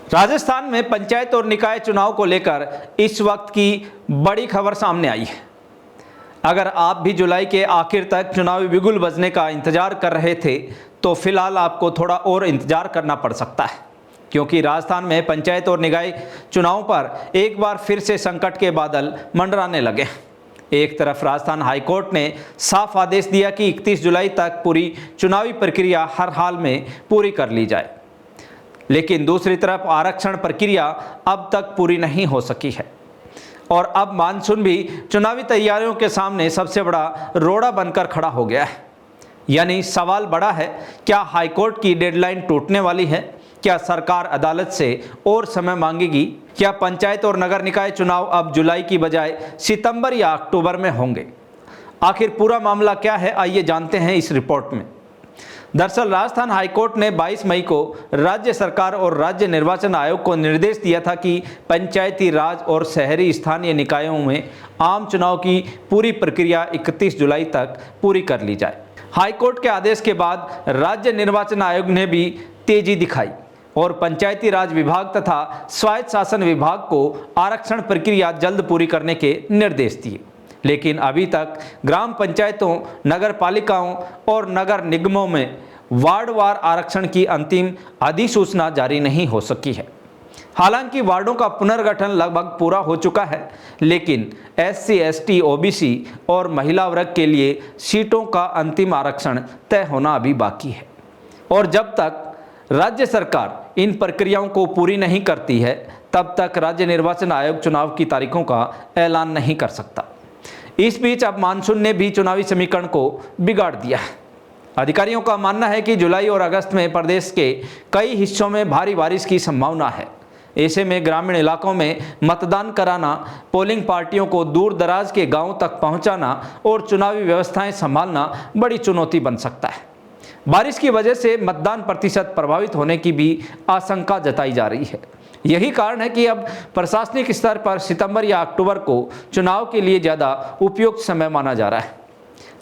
राजस्थान में पंचायत और निकाय चुनाव को लेकर इस वक्त की बड़ी खबर सामने आई है। अगर आप भी जुलाई के आखिर तक चुनावी बिगुल बजने का इंतजार कर रहे थे तो फिलहाल आपको थोड़ा और इंतजार करना पड़ सकता है, क्योंकि राजस्थान में पंचायत और निकाय चुनाव पर एक बार फिर से संकट के बादल मंडराने लगे। एक तरफ राजस्थान हाईकोर्ट ने साफ आदेश दिया कि 31 जुलाई तक पूरी चुनावी प्रक्रिया हर हाल में पूरी कर ली जाए, लेकिन दूसरी तरफ आरक्षण प्रक्रिया अब तक पूरी नहीं हो सकी है और अब मानसून भी चुनावी तैयारियों के सामने सबसे बड़ा रोड़ा बनकर खड़ा हो गया है। यानी सवाल बड़ा है, क्या हाईकोर्ट की डेडलाइन टूटने वाली है? क्या सरकार अदालत से और समय मांगेगी? क्या पंचायत और नगर निकाय चुनाव अब जुलाई की बजाय सितंबर या अक्टूबर में होंगे? आखिर पूरा मामला क्या है, आइए जानते हैं इस रिपोर्ट में। दरअसल राजस्थान हाईकोर्ट ने 22 मई को राज्य सरकार और राज्य निर्वाचन आयोग को निर्देश दिया था कि पंचायती राज और शहरी स्थानीय निकायों में आम चुनाव की पूरी प्रक्रिया 31 जुलाई तक पूरी कर ली जाए। हाईकोर्ट के आदेश के बाद राज्य निर्वाचन आयोग ने भी तेजी दिखाई और पंचायती राज विभाग तथा स्वायत्त शासन विभाग को आरक्षण प्रक्रिया जल्द पूरी करने के निर्देश दिए, लेकिन अभी तक ग्राम पंचायतों, नगर पालिकाओं और नगर निगमों में वार्डवार आरक्षण की अंतिम अधिसूचना जारी नहीं हो सकी है। हालांकि वार्डों का पुनर्गठन लगभग पूरा हो चुका है, लेकिन SC, ST, OBC और महिला वर्ग के लिए सीटों का अंतिम आरक्षण तय होना अभी बाकी है और जब तक राज्य सरकार इन प्रक्रियाओं को पूरी नहीं करती है तब तक राज्य निर्वाचन आयोग चुनाव की तारीखों का ऐलान नहीं कर सकता। इस बीच अब मानसून ने भी चुनावी समीकरण को बिगाड़ दिया है। अधिकारियों का मानना है कि जुलाई और अगस्त में प्रदेश के कई हिस्सों में भारी बारिश की संभावना है। ऐसे में ग्रामीण इलाकों में मतदान कराना, पोलिंग पार्टियों को दूर दराज के गांवों तक पहुंचाना और चुनावी व्यवस्थाएं संभालना बड़ी चुनौती बन सकता है। बारिश की वजह से मतदान प्रतिशत प्रभावित होने की भी आशंका जताई जा रही है। यही कारण है कि अब प्रशासनिक स्तर पर सितंबर या अक्टूबर को चुनाव के लिए ज़्यादा उपयुक्त समय माना जा रहा है।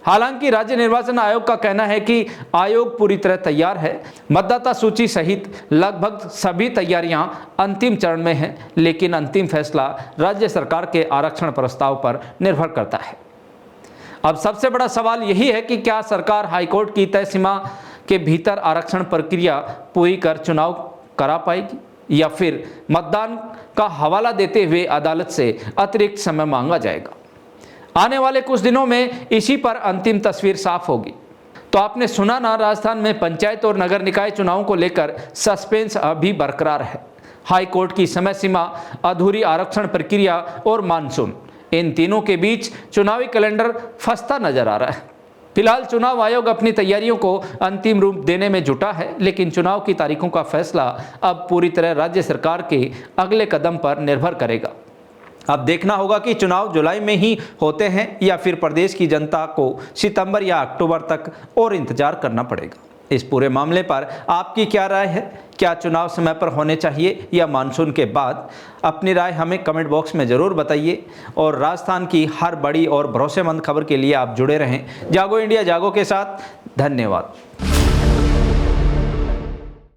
हालांकि राज्य निर्वाचन आयोग का कहना है कि आयोग पूरी तरह तैयार है। मतदाता सूची सहित लगभग सभी तैयारियां अंतिम चरण में हैं, लेकिन अंतिम फैसला राज्य सरकार के आरक्षण प्रस्ताव पर निर्भर करता है। अब सबसे बड़ा सवाल यही है कि क्या सरकार हाईकोर्ट की तय सीमा के भीतर आरक्षण प्रक्रिया पूरी कर चुनाव करा पाएगी या फिर मतदान का हवाला देते हुए अदालत से अतिरिक्त समय मांगा जाएगा। आने वाले कुछ दिनों में इसी पर अंतिम तस्वीर साफ होगी। तो आपने सुना ना, राजस्थान में पंचायत और नगर निकाय चुनावों को लेकर सस्पेंस अभी बरकरार है। हाईकोर्ट की समय सीमा, अधूरी आरक्षण प्रक्रिया और मानसून, इन तीनों के बीच चुनावी कैलेंडर फंसता नजर आ रहा है। फिलहाल चुनाव आयोग अपनी तैयारियों को अंतिम रूप देने में जुटा है, लेकिन चुनाव की तारीखों का फैसला अब पूरी तरह राज्य सरकार के अगले कदम पर निर्भर करेगा। अब देखना होगा कि चुनाव जुलाई में ही होते हैं या फिर प्रदेश की जनता को सितंबर या अक्टूबर तक और इंतजार करना पड़ेगा। इस पूरे मामले पर आपकी क्या राय है? क्या चुनाव समय पर होने चाहिए या मानसून के बाद? अपनी राय हमें कमेंट बॉक्स में ज़रूर बताइए और राजस्थान की हर बड़ी और भरोसेमंद खबर के लिए आप जुड़े रहें जागो इंडिया जागो के साथ। धन्यवाद।